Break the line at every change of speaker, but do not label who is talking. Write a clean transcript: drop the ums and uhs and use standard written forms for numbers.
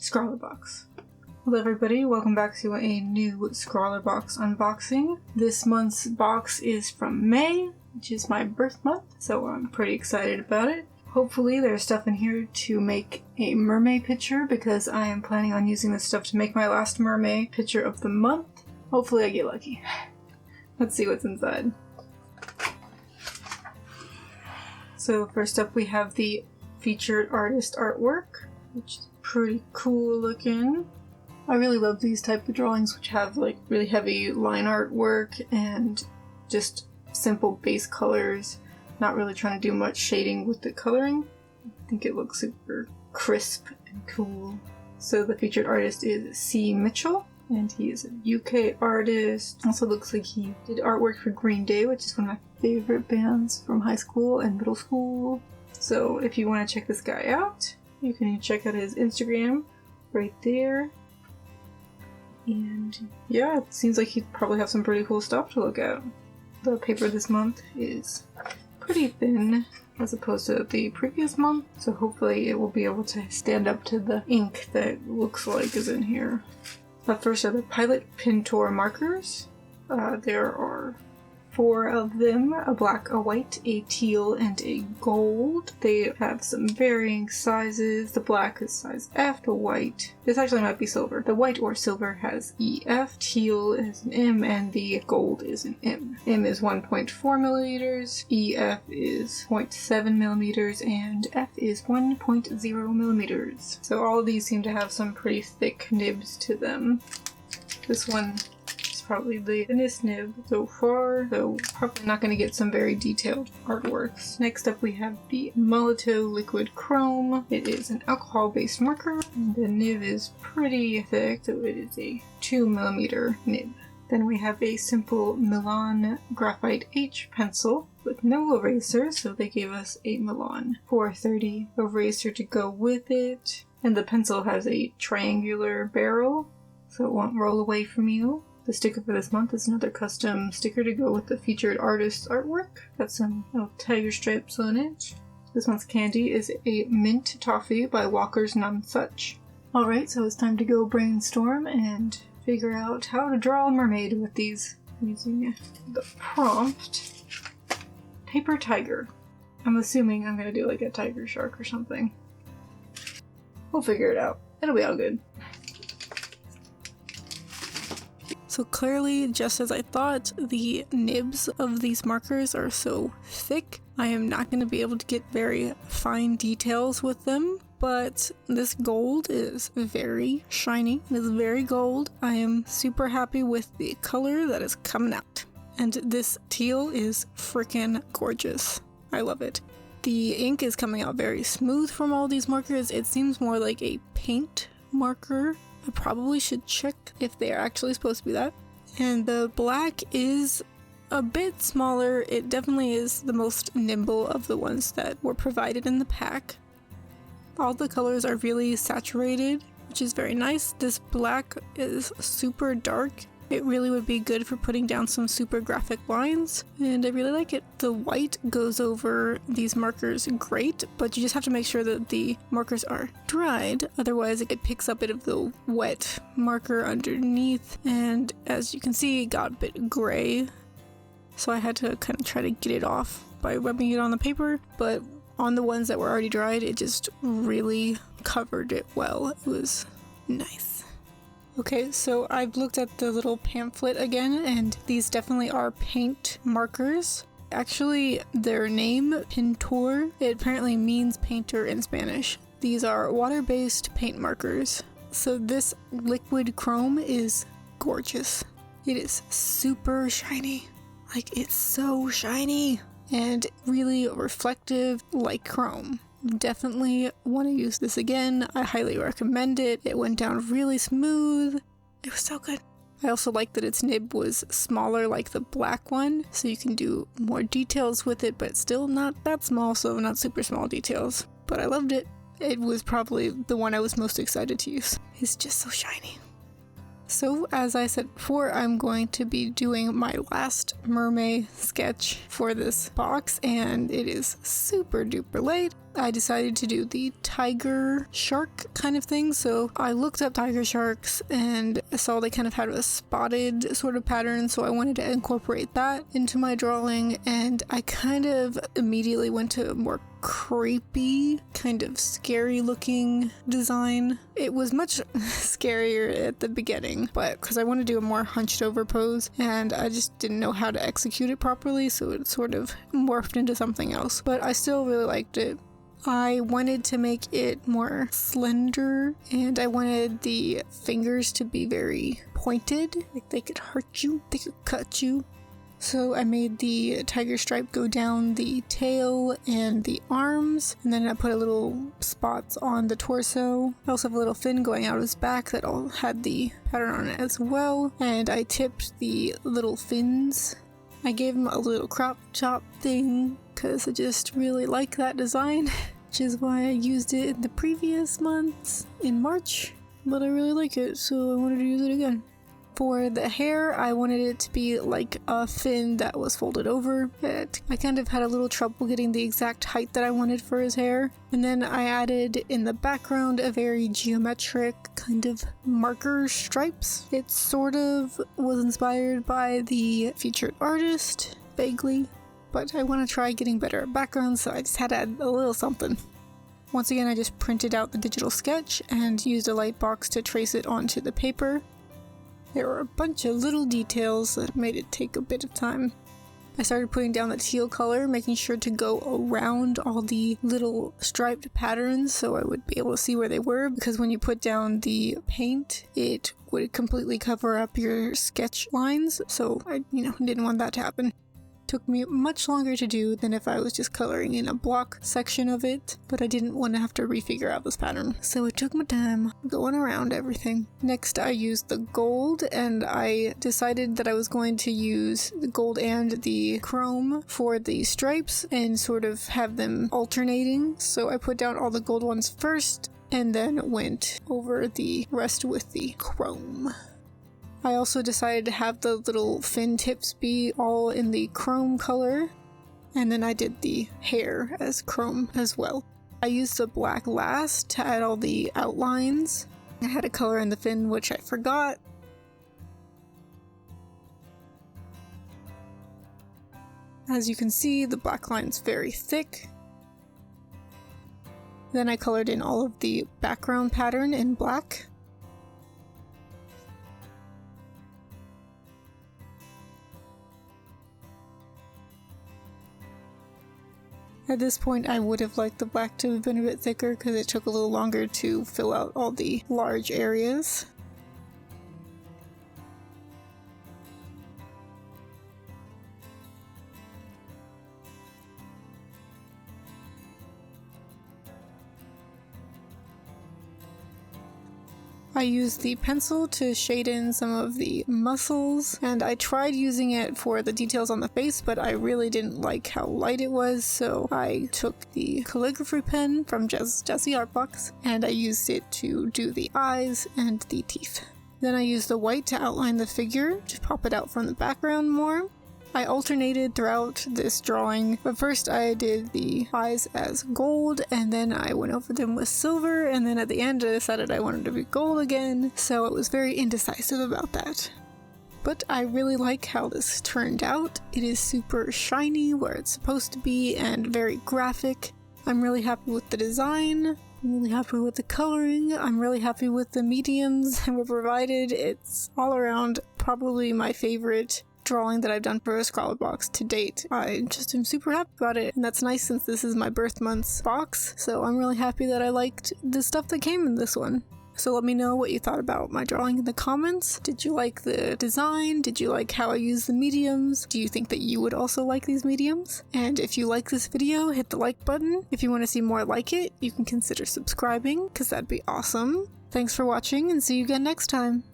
Scrawlrbox. Hello everybody, welcome back to a new Scrawlrbox unboxing. This month's box is from May, which is my birth month, so I'm pretty excited about it. Hopefully there's stuff in here to make a mermaid picture because I am planning on using this stuff to make my last mermaid picture of the month. Hopefully I get lucky. Let's see what's inside. So first up we have the featured artist artwork, which is pretty cool looking. I really love these type of drawings which have like really heavy line artwork and just simple base colors, not really trying to do much shading with the coloring. I think it looks super crisp and cool. So the featured artist is C. Mitchell, and he is a UK artist. Also looks like he did artwork for Green Day, which is one of my favorite bands from high school and middle school. So if you want to check this guy out, you can check out his Instagram right there. And yeah, it seems like he'd probably have some pretty cool stuff to look at. The paper this month is pretty thin as opposed to the previous month, so hopefully it will be able to stand up to the ink that looks like is in here. But first are the Pilot Pintor markers. There are 4 of them, a black, a white, a teal, and a gold. They have some varying sizes. The black is size F, the white, this actually might be silver. The white or silver has EF, teal is an M, and the gold is an M. M is 1.4 millimeters, EF is 0.7 millimeters, and F is 1.0 millimeters. So all of these seem to have some pretty thick nibs to them. This one probably the thinnest nib so far, so probably not going to get some very detailed artworks. Next up we have the Molotow Liquid Chrome. It is an alcohol-based marker. The nib is pretty thick, so it is a 2mm nib. Then we have a simple Milan Graphite H pencil with no eraser, so they gave us a Milan 430 eraser to go with it. And the pencil has a triangular barrel, so it won't roll away from you. The sticker for this month is another custom sticker to go with the featured artist's artwork. Got some little tiger stripes on it. This month's candy is a mint toffee by Walker's None Such. Alright, so it's time to go brainstorm and figure out how to draw a mermaid with these using the prompt. Paper tiger. I'm assuming I'm gonna do like a tiger shark or something. We'll figure it out. It'll be all good. So clearly, just as I thought, the nibs of these markers are so thick, I am not going to be able to get very fine details with them, but this gold is very shiny. It is very gold. I am super happy with the color that is coming out. And this teal is freaking gorgeous. I love it. The ink is coming out very smooth from all these markers. It seems more like a paint marker. I probably should check if they are actually supposed to be that. And the black is a bit smaller. It definitely is the most nimble of the ones that were provided in the pack. All the colors are really saturated, which is very nice. This black is super dark. It really would be good for putting down some super graphic lines, and I really like it. The white goes over these markers great, but you just have to make sure that the markers are dried, otherwise it picks up a bit of the wet marker underneath, and as you can see it got a bit gray, so I had to kind of try to get it off by rubbing it on the paper, but on the ones that were already dried it just really covered it well. It was nice. Okay, so I've looked at the little pamphlet again, and these definitely are paint markers. Actually, their name, Pintor, it apparently means painter in Spanish. These are water-based paint markers. So this liquid chrome is gorgeous. It is super shiny. Like, it's so shiny and really reflective like chrome. Definitely want to use this again. I highly recommend it. It went down really smooth. It was so good. I also like that its nib was smaller like the black one, so you can do more details with it, but still not that small, so not super small details. But I loved it. It was probably the one I was most excited to use. It's just so shiny. So as I said before, I'm going to be doing my last mermaid sketch for this box, and it is super duper late. I decided to do the tiger shark kind of thing. So I looked up tiger sharks and I saw they kind of had a spotted sort of pattern, so I wanted to incorporate that into my drawing, and I kind of immediately went to a more creepy, kind of scary looking design. It was much scarier at the beginning, but because I want to do a more hunched over pose and I just didn't know how to execute it properly, so it sort of morphed into something else, but I still really liked it. I wanted to make it more slender, and I wanted the fingers to be very pointed, like they could hurt you, they could cut you. So I made the tiger stripe go down the tail and the arms, and then I put a little spots on the torso. I also have a little fin going out his back that all had the pattern on it as well, and I tipped the little fins. I gave him a little crop chop thing because I just really like that design, which is why I used it in the previous months in March, but I really like it, so I wanted to use it again. For the hair, I wanted it to be like a fin that was folded over. I kind of had a little trouble getting the exact height that I wanted for his hair. And then I added in the background a very geometric kind of marker stripes. It sort of was inspired by the featured artist, vaguely, but I want to try getting better at backgrounds, so I just had to add a little something. Once again, I just printed out the digital sketch and used a light box to trace it onto the paper. There were a bunch of little details that made it take a bit of time. I started putting down the teal color, making sure to go around all the little striped patterns so I would be able to see where they were, because when you put down the paint, it would completely cover up your sketch lines, so I, didn't want that to happen. Took me much longer to do than if I was just coloring in a block section of it, but I didn't want to have to refigure out this pattern, so it took my time going around everything. Next, I used the gold, and I decided that I was going to use the gold and the chrome for the stripes and sort of have them alternating. So I put down all the gold ones first and then went over the rest with the chrome. I also decided to have the little fin tips be all in the chrome color, and then I did the hair as chrome as well. I used the black last to add all the outlines. I had a color in the fin which I forgot. As you can see, the black line's very thick. Then I colored in all of the background pattern in black. At this point, I would have liked the black to have been a bit thicker because it took a little longer to fill out all the large areas. I used the pencil to shade in some of the muscles, and I tried using it for the details on the face, but I really didn't like how light it was, so I took the calligraphy pen from Scrawlrbox and I used it to do the eyes and the teeth. Then I used the white to outline the figure to pop it out from the background more. I alternated throughout this drawing, but first I did the eyes as gold, and then I went over them with silver, and then at the end I decided I wanted to be gold again, so it was very indecisive about that. But I really like how this turned out. It is super shiny where it's supposed to be and very graphic. I'm really happy with the design. I'm really happy with the coloring. I'm really happy with the mediums that were provided. It's all around probably my favorite drawing that I've done for a Scrawlrbox to date. I just am super happy about it, and that's nice since this is my birth month's box, so I'm really happy that I liked the stuff that came in this one. So let me know what you thought about my drawing in the comments. Did you like the design? Did you like how I used the mediums? Do you think that you would also like these mediums? And if you like this video, hit the like button. If you want to see more like it, you can consider subscribing, because that'd be awesome. Thanks for watching, and see you again next time.